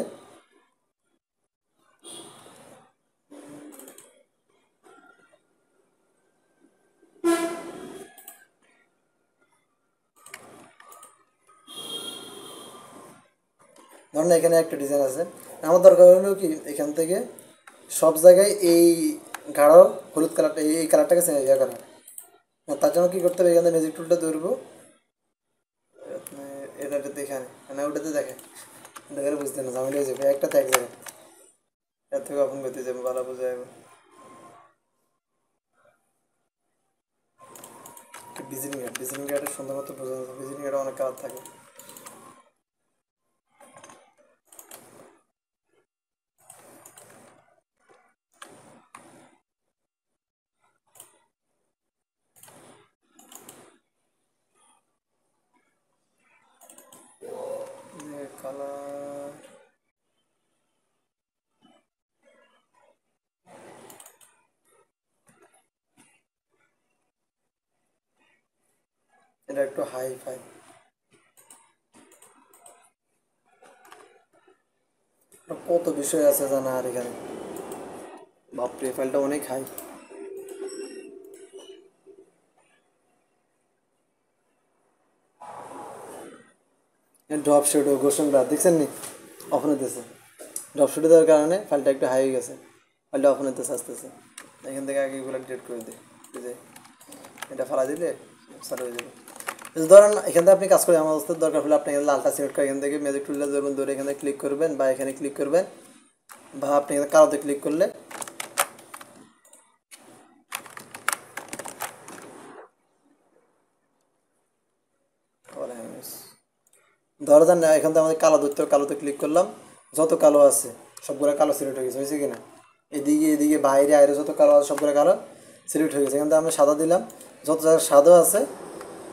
ধরুন এখানে একটা ডিজাইন আছে, আমার দরকার হলো কি এখান থেকে সব জায়গায় এই গাঢ় হলুদ কালারটা, এই কালারটাকে ইয়ে করা। তার জন্য কী করতে হবে, এখানে ম্যাজিক টুলটা ধরবো, এটা দেখে না, ওটাতে দেখে দেখে বুঝতে না, ঝামেলা হয়ে যাবে, একটা তো এক জায়গায়, এর থেকে অপন করতে যাবে, ভালো বোঝা যাবে। ভিজিটিং কার্ডের সুন্দর মতো বোঝা যাবে, ভিজিটিং কার্ডে অনেক কালার থাকে। কালার এটা একটু হাই ফাই, কত বিষয় আছে জানা, আর এখানে বাপরে ফাইলটা অনেক হাই। ড্রপ শেডো গোশনটা দেখছেন নি, অফ হইতেছে, ড্রপ শেডো দেওয়ার কারণে ফাইলটা একটু হাই হয়ে গেছে, ফাইলটা অফ হইতেছে আস্তে আস্তে। এখান থেকে আগে এগুলো ডিলিট করে দিই, এটা ফালা দিলে চালু হয়ে যাবে। ধরেন এখান থেকে আপনি কাজ করে আমার অবস্থার দরকার হলে আপনি এখানে লালটা সিলেক্ট করে এখান থেকে ম্যাজিক টুলটা ধরবেন, ধরে এখানে ক্লিক করবেন বা এখানে ক্লিক করবেন বা আপনি এখানে কালোতে ক্লিক করলে ধরা যান না এখান থেকে আমাদের কালো ধরতে কালোতে ক্লিক করলাম, যত কালো আছে সবগুলো কালো সিলেক্ট হয়ে গেছে, হয়েছে কিনা? এদিকে এদিকে বাইরে আয়রে যত কালো আছে সবগুলো কালো সিলেক্ট হয়ে গেছে। এখান থেকে আমরা সাদা দিলাম, যত জায়গায় সাদা আছে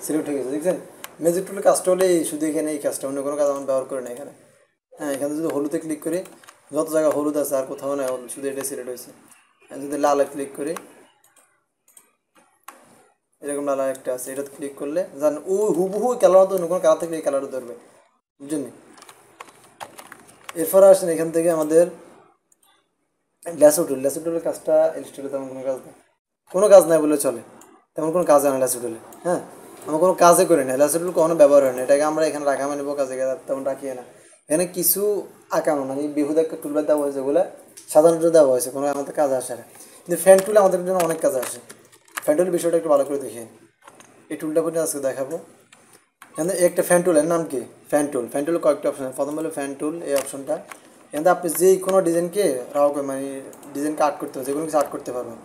সিলেক্ট হয়ে গেছে, দেখছেন? ম্যাজিক টুলের কাজটা হলে শুধু এখানে এই কাজটা, অন্য কোনো কাজ আমরা ব্যবহার করি না এখানে। হ্যাঁ, এখানে যদি হলুদে ক্লিক করি যত জায়গায় হলুদ আছে আর কোথাও না, শুধু এটা সিলেক্ট হয়েছে। যদি লালে ক্লিক করি এরকম লাল একটা আছে, এটাতে ক্লিক করলে জান ও হুবহু কালার তো অন্য কোনো কালার থেকে এই কালারও ধরবে, বুঝছেন? এরপর আসেন এখান থেকে আমাদের ল্যাসো টুলের কাজটা ইনস্টলে তেমন কোনো কাজ নেই, কোনো কাজ নাই বলে চলে, তেমন কোনো কাজ হয় না ল্যাসো টুলে। হ্যাঁ, আমরা কোনো কাজে করি না, ল্যাসো টুল কখনো ব্যবহার হয় না, এটাকে আমরা এখানে রাখা মানে কাজে তেমন রাখি না। এখানে কিছু আঁকানো মানে বিহুদ একটা টুলবার দেওয়া হয়েছে, ওগুলো সাধারণত দেওয়া হয়েছে, কোনো আমাদের কাজে আসে না। কিন্তু ফ্যান টুলে আমাদের জন্য অনেক কাজে আসে। ফ্যান টুলের বিষয়টা একটু ভালো করে দেখি, এই টুলটা পর্যন্ত আজকে দেখাবো। এখানে একটা ফ্যান টুলের নাম কি? ফ্যান টুল কয়েকটা অপশন, প্রথম হলো ফ্যান টুল, এই অপশনটা। এখানে আপনি যে কোনো ডিজাইনকে মানে ডিজাইনকে আর্ট করতে হবে, যে কোনো কিছু আর্ট করতে পারবেন।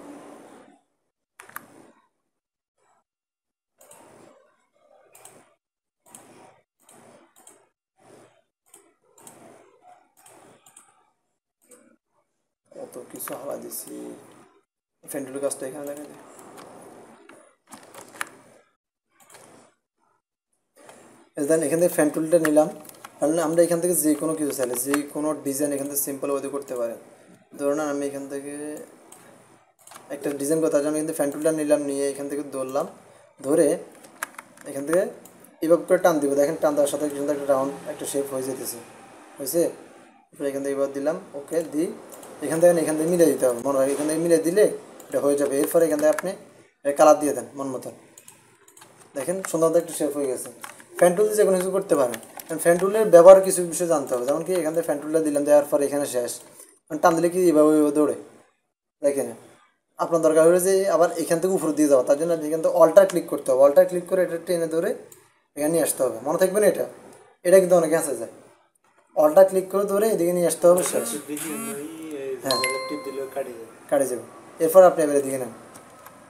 কত কিছু হাওয়া দিছি, ফ্যান টুলের কাজটা এখানে দেখা যায়। দেন এখান থেকে ফ্যান টুলটা নিলাম, তাহলে আমরা এখান থেকে যে কোনো কিছু চাইলে যে কোনো ডিজাইন এখান থেকে সিম্পল ওয়েতে করতে পারে। ধরুন আমি এখান থেকে একটা ডিজাইন করতে আমি কিন্তু ফ্যান টুলটা নিলাম, নিয়ে এখান থেকে ধরলাম, ধরে এখান থেকে এভাবে করে টান দিব, দেখেন টান দেওয়ার সাথে কিন্তু একটা রাউন্ড একটা শেপ হয়ে যেতেছে, হয়েছে? এখান থেকে এবার দিলাম ওকে, দিই এখান থেকে মিলে দিতে হবে, মনে হয় এখান থেকে মিলে দিলে এটা হয়ে যাবে। এরপরে এখান থেকে আপনি কালার দিয়ে দেন মন মতন, দেখেন সুন্দর একটা শেপ হয়ে গেছে। ফ্যান টুল দিয়ে যে কোনো কিছু করতে পারেন, ফ্যান টুলের ব্যবহার কিছু বিষয় জানতে হবে, যেমন কি এখান থেকে ফ্যান টুলটা দিলাম, দেওয়ার পর এখানে শেষ, টান দিলে কি এভাবে দৌড়ে, দেখেন? আপনার দরকার হলে যে আবার এখান থেকে উপরে দিয়ে যাওয়া, তার জন্য এখান থেকে অল্টার ক্লিক করতে হবে, অল্টার ক্লিক করে এটা টেনে ধরে এখানে নিয়ে আসতে হবে, মনে থাকবে না? এটা কিন্তু অনেকে আসে যায়, অল্টার ক্লিক করে ধরে এদিকে নিয়ে আসতে হবে, শেষ। হ্যাঁ, কাটে যাবে। এরপর আপনি এবারে দিকে নেন,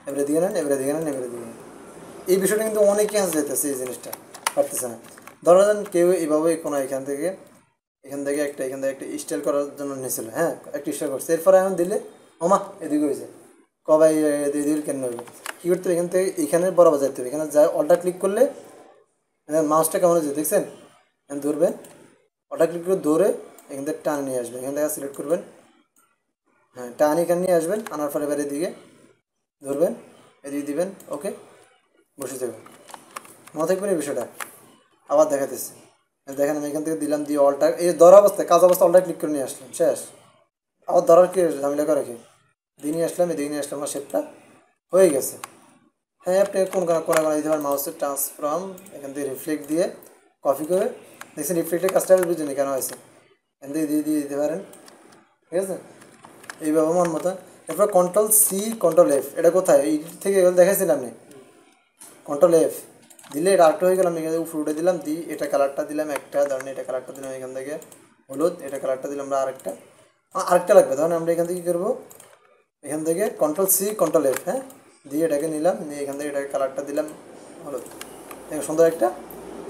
এবারে দিকে নেন, এবারে দিকে নেন, এবারে দিকে নেন। এই বিষয়টা কিন্তু অনেকে আসে যেতেছে, এই জিনিসটা পারতেছে না। ধরা যান কেউ এইভাবে কোনো এখান থেকে একটা স্টাইল করার জন্য নিয়েছিল, হ্যাঁ একটা স্টাইল করছে, এরপরে এখন দিলে ওমা এদিকে হয়েছে, কবাই এদিকে কেন হবে, কী করতে হবে? এখান থেকে এখানে বরাবর যাইতে হবে, এখানে যায় অল্টার ক্লিক করলে মাউসটা কেমন হয়েছে দেখছেন? এখানে ধরবেন, অল্টার ক্লিক করে ধরে এখান থেকে টান নিয়ে আসবেন, এখান থেকে সিলেক্ট করবেন, হ্যাঁ টান এখানে নিয়ে আসবেন, আনার পরে এবার এদিকে ধরবেন, এদিকে দিবেন, ওকে, বসে যাবেন। মনে থাকবেন এই বিষয়টা? আবার দেখাতেছি, দেখেন আমি এখান থেকে দিলাম, দিয়ে অল্টার এই ধরা অবস্থায় কাজ অবস্থা অল্টার ক্লিক করে নিয়ে আসলাম, শেষ। আবার ধরার কি ঝামেলা করে কি, দিয়ে নিয়ে আসলাম, এদিকে নিয়ে আসলাম, আমার শেপটা হয়ে গেছে। হ্যাঁ, আপনি কোন কোনা দিতে পারেন, মাউসের ট্রান্সফর্ম এখান থেকে রিফ্লেক্ট দিয়ে কপি করে, দেখছেন রিফ্লেক্টের কাজটা বুঝিনি কেন হয়েছে, এখান থেকে দিয়ে দিতে পারেন, ঠিক আছে? এইভাবে মন মতো। এরপর Ctrl+F, এটা কোথায় এই থেকে এগুলো দেখাইছিলাম আপনি, Ctrl+F দিলে এটা আরেকটা হয়ে গেলাম, এখানে উপরে উঠে দিলাম, দিই এটা কালারটা দিলাম একটা, ধরেন এটা কালারটা দিলাম এখান থেকে হলুদ, এটা কালারটা দিলাম আমরা আরেকটা লাগবে, ধরেন আমরা এখান থেকে কী করবো, এখান থেকে Ctrl+F, হ্যাঁ দিয়ে এটাকে নিলাম, নিয়ে এখান থেকে এটাকে কালারটা দিলাম হলুদ, সুন্দর একটা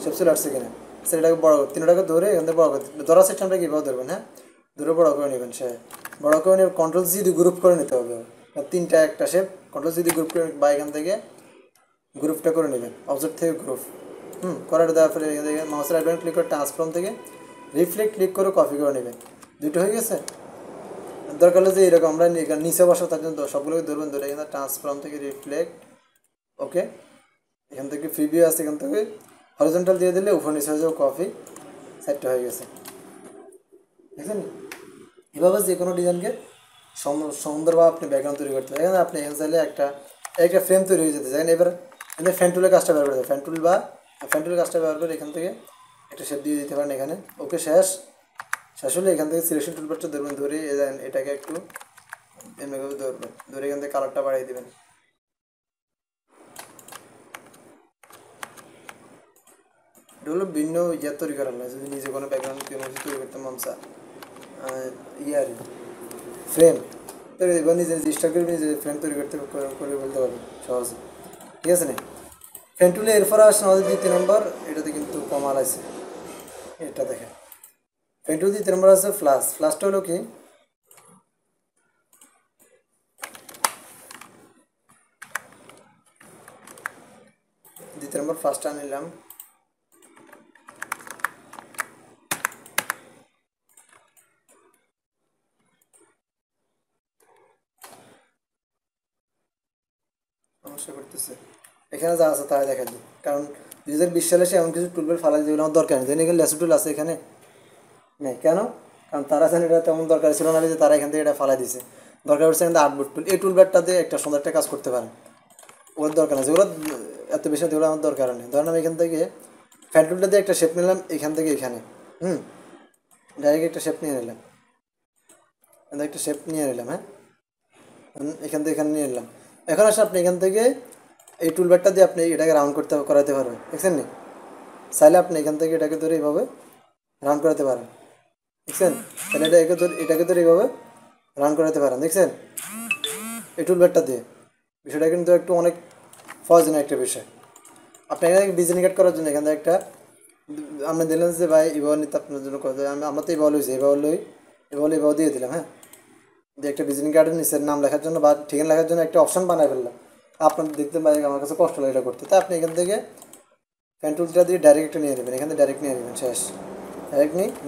শেপ চলে আসছে কিনা। সেটাকে বড় তিনটাকে ধরে এখান থেকে বড় করে ধরার সিস্টেমটা কীভাবে ধরবেন, হ্যাঁ ধরে বড় করে নেবেন, সে বড় করে নেবে, Ctrl+C দিয়ে গ্রুপ করে নিতে হবে, তিনটা একটা শেপ Ctrl+C দিয়ে গ্রুপ করে, বা এখান থেকে গ্রুপটা করে নেবেন, অবজেক্ট থেকে গ্রুপ, করার দেওয়ার পরে এখান থেকে মাউসের রাইট বাটন ক্লিক করে ট্রান্সফর্ম থেকে রিফ্লেক্ট ক্লিক করে কপি করে নেবেন, দুটো হয়ে গেছে। দরকার হলে যে এরকম আমরা নিচে বসা, তার জন্য সবগুলোকে ধরবেন, ধরে এখানে ট্রান্সফর্ম থেকে রিফ্লেক্ট, ওকে, এখান থেকে প্রিভিউ আছে, এখান থেকে হরিজন্টাল দিয়ে দিলে উপর নিচে হয়ে যাবে, কপি, সেটটা হয়ে গেছে, দেখছেন? এভাবে যে কোনো ডিজাইনকে সুন্দরভাবে আপনি ব্যাকগ্রাউন্ড তৈরি করতে পারেন। এখানে আপনি এখানে চাইলে একটা ফ্রেম তৈরি হয়ে যেতে চান, এবার এখানে ফ্যান টুলের কাজটা ব্যবহার করতে, ফ্যান টুলের কাজটা ব্যবহার করে এখান থেকে একটা শেপ দিয়ে দিতে পারেন এখানে, ওকে, শেষ হলে এখান থেকে সিলেকশন টুলবারটা ধরবেন, ধরে এটাকে একটু এমনি ধরবেন, ধরে এখান থেকে কালারটা বাড়িয়ে দেবেন, হলো ভিন্ন ইয়ে তৈরি করার না, যদি নিজে কোনো ব্যাকগ্রাউন্ড তৈরি করতে মন চা ইয়ে আর ফ্রেম তৈরি বা নিজে রেজিস্টার করে নিজে ফ্রেম তৈরি করতে করে বলতে পারবেন সহজে। ঠিক আছে না? ফ্রেম টুলে এরপরে আসেন আমাদের 2 নম্বর, এটাতে কিন্তু কমাল আছে। এটা দেখেন ফ্রেম টুল 2 নম্বর আছে ফ্লাশ। ফ্লাশটা হলো কি, দ্বিতীয় নম্বর ফার্স্টটা নিলাম, সমস্যা করতেছে। এখানে যা আছে তাই দেখা দিই, কারণ 2020 সালে সে এমন কিছু টুলবেল ফালাই যেগুলো আমার দরকার নেই। যেন এখানে লেসো টুল আছে এখানে নেই কেন, কারণ তারা জানে এটা তেমন দরকার ছিল না, যে তারা এখান থেকে এটা ফালাই দিছে। দরকার হচ্ছে এখান থেকে আর্টবোর্ড টুল, এই টুলবারটা দিয়ে একটা সুন্দর একটা কাজ করতে পারেন, ওর দরকার নেই যেগুলো এত বেশি, যেগুলো আমার দরকার নেই। ধরেন আমি এখান থেকে ফ্যান টুলটা দিয়ে একটা শেপ নিলাম এখান থেকে এখানে, ডাইরেক্ট একটা শেপ নিয়ে নিলাম, একটা শেপ নিয়ে নিলাম, হ্যাঁ এখান থেকে এখানে নিয়ে নিলাম। এখন আসলে আপনি এখান থেকে এই টুলবারটা দিয়ে আপনি এটাকে রাউন্ড করাতে পারবেন, দেখছেন নি? চাইলে আপনি এখান থেকে এটাকে ধরে এইভাবে রাউন্ড করাতে পারেন, দেখছেন? তাহলে এটাকে ধরে এইভাবে রাউন্ড করাতে পারেন, দেখছেন? এই টুলবারটা দিয়ে বিষয়টা কিন্তু একটু অনেক ফজনের একটা বিষয়। আপনি এখানে ডিজাইন কাট করার জন্য এখান থেকে একটা আপনি দিলেন যে ভাই এবার নিতে আপনার জন্য কথা, আমরা তো এবার লইছি, এবার দিয়ে দিলাম, হ্যাঁ যে একটা ভিজিটিং কার্ডের নিচের নাম লেখার জন্য বা ঠিকানা লেখার জন্য একটা অপশন বানায় ফেললাম। আপনার দেখতে পাই আমার কাছে কষ্ট লাগে এটা করতে, তাই আপনি এখান থেকে পেন টুলটা দিয়ে ডাইরেক্ট একটা নিয়ে নেবেন, এখান থেকে ডাইরেক্ট নিয়ে নেবেন, শেষ।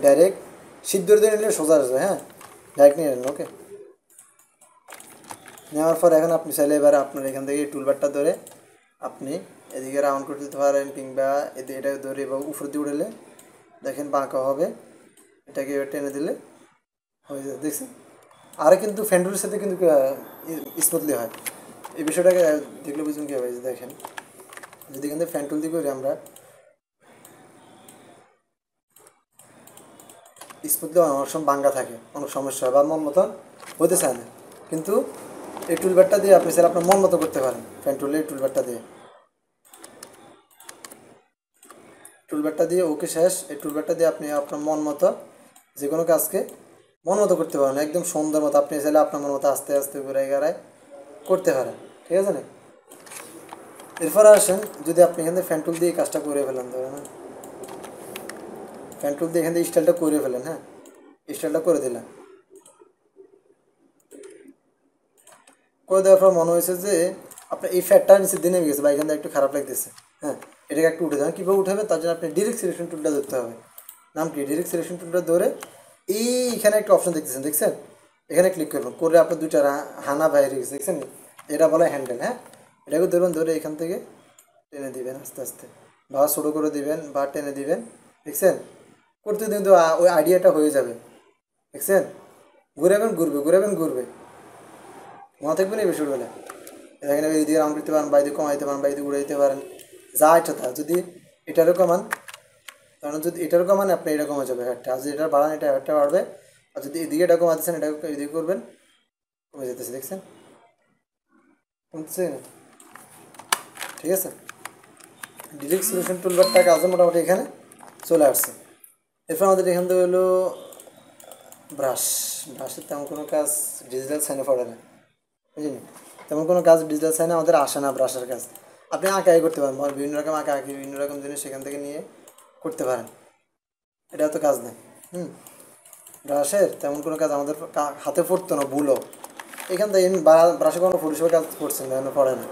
ডাইরেক্ট সিদ্ধ দিয়ে নিলে সোজা আসবে, হ্যাঁ ডাইরেক্ট নিয়ে নেবেন। ওকে, নেওয়ার পর এখন আপনি চাইলে এবার আপনার এখান থেকে টুলবারটা ধরে আপনি এদিকে রাউন্ড করে দিতে পারেন, কিংবা এটা ধরে বা উপর দিয়ে উঠেলে দেখেন বাঁকা হবে, এটাকে এবার টেনে দিলে হয়ে যাবে, দেখছেন? আর কিন্তু ফ্যান্ডুলের সাথে কিন্তু স্মুথলি হয়, এই বিষয়টাকে দেখলে বুঝুন কী হবে। দেখেন যদি এখান থেকে ফ্যান্টুল দিয়ে করি আমরা স্মুথলি, অনেক সময় বাঙ্গা থাকে, অনেক সমস্যা হয় বা মন মতন হতে চায় না, কিন্তু এই টুলবারটা দিয়ে আপনি স্যার আপনার মন মতো করতে পারেন। ফ্যান্টুলের এই টুলবারটা দিয়ে ওকে শেষ। এই টুলবারটা দিয়ে আপনি আপনার মন মতো যে কোনো কাজকে মন মতো করতে পারেন, একদম সুন্দর মতো আপনি চাইলে আপনার মন মতো আস্তে আস্তে ঘুরাই গাড়ায় করতে পারেন, ঠিক আছে না? এরপরে আসেন যদি আপনি এখান থেকে ফ্যান টুল দিয়ে কাজটা করে ফেলেন, ধরেন ফ্যান টুল দিয়ে এখান থেকে স্টাইলটা করে ফেলেন, হ্যাঁ স্টাইলটা করে দিলাম, করে দেওয়ার পর মনে হয়েছে যে আপনার এই ফ্যাটটা নিচে দিয়ে নেমে গেছে বা এখান থেকে একটু খারাপ লাগতেছে, হ্যাঁ এটাকে একটু উঠে যাবেন। কীভাবে উঠাবে তার জন্য আপনি ডিরেক্ট সিলেকশন টুলটা ধরতে হবে। নাম কি? ডিরেক্ট সিলেকশন টুলটা ধরে এইখানে একটা অপশন দেখতেছেন, দেখছেন? এখানে ক্লিক করবেন, করে আপনার দুইটা হানা বাইরে গেছে, দেখছেন? এটা বলা হ্যান্ডেল, হ্যাঁ এটাকে ধরবেন, ধরে এখান থেকে টেনে দিবেন আস্তে আস্তে, বা ছোটো করে দিবেন বা টেনে দিবেন, দেখছেন? করতে কিন্তু ওই আইডিয়াটা হয়ে যাবে, দেখছেন? ঘুরবে মনে থাকবে না এই বিষয়গুলো। এখানে এদিকে রাউন্ড করতে পারেন বা এদিকে কমাইতে পারেন বা এদিকে উড়াইতে পারেন, যা ইচ্ছা তা। যদি এটারও কমান, কারণ যদি এটারও কমান আপনি এটা কমে যাবে হেডটা, আর যদি এটা বাড়ান এটা হেডটা বাড়বে, আর যদি এদিকে এটা কমাতেছেন এটা এদিকে করবেন, কমে যেতেছে, দেখছেন? কমতেছে না, ঠিক আছে? ডিরেক্ট সলিউশন টুলবারটা কাজে মোটামুটি এখানে চলে আসছে। এরপর আমাদের এখান থেকে হলো ব্রাশের তেমন কোনো কাজ ডিজিটাল সাইনে পড়ে না, বুঝলি? তেমন কোনো কাজ ডিজিটাল সাইনে আমাদের আসে না। ব্রাশের কাজ আপনি আঁকাই করতে পারেন, বিভিন্ন রকম আঁকি বিভিন্ন রকম জিনিস সেখান থেকে নিয়ে করতে পারেন, এটা তো কাজ নেই। ব্রাশের তেমন কোনো কাজ আমাদের হাতে পড়তো না, ভুলও এখান থেকে ব্রাশে কোনো পরিষেবার কাজ করছেন না, পড়ে না,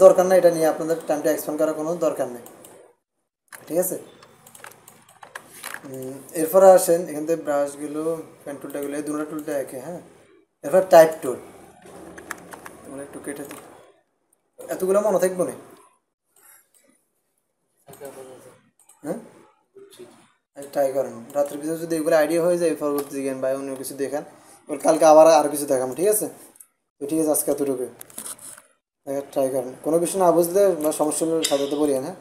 দরকার নেই। এটা নিয়ে আপনাদের টাইমটা এক্সপেন্ড করার কোনো দরকার নেই, ঠিক আছে? এরপরে আসেন এখান থেকে ব্রাশগুলো, পেন টুলটাগুলো, এই দুটো টুলটা একে, হ্যাঁ। এরপর টাইপ টুল, তোমরা একটু কেটে দিই, এতগুলো মনে থাকবো না, হ্যাঁ ট্রাই করেন। রাত্রের ভিতরে যদি এগুলো আইডিয়া হয়ে যায় পরবর্তী জ্ঞান বা অন্য কিছু দেখান, কালকে আবার আর কিছু দেখাম, ঠিক আছে? তো ঠিক আছে, আজকে এতটুকু ট্রাই করেন। কোনো বিষয় না বুঝলে বা সমস্যা হলে সাথে বলিয়েন, হ্যাঁ।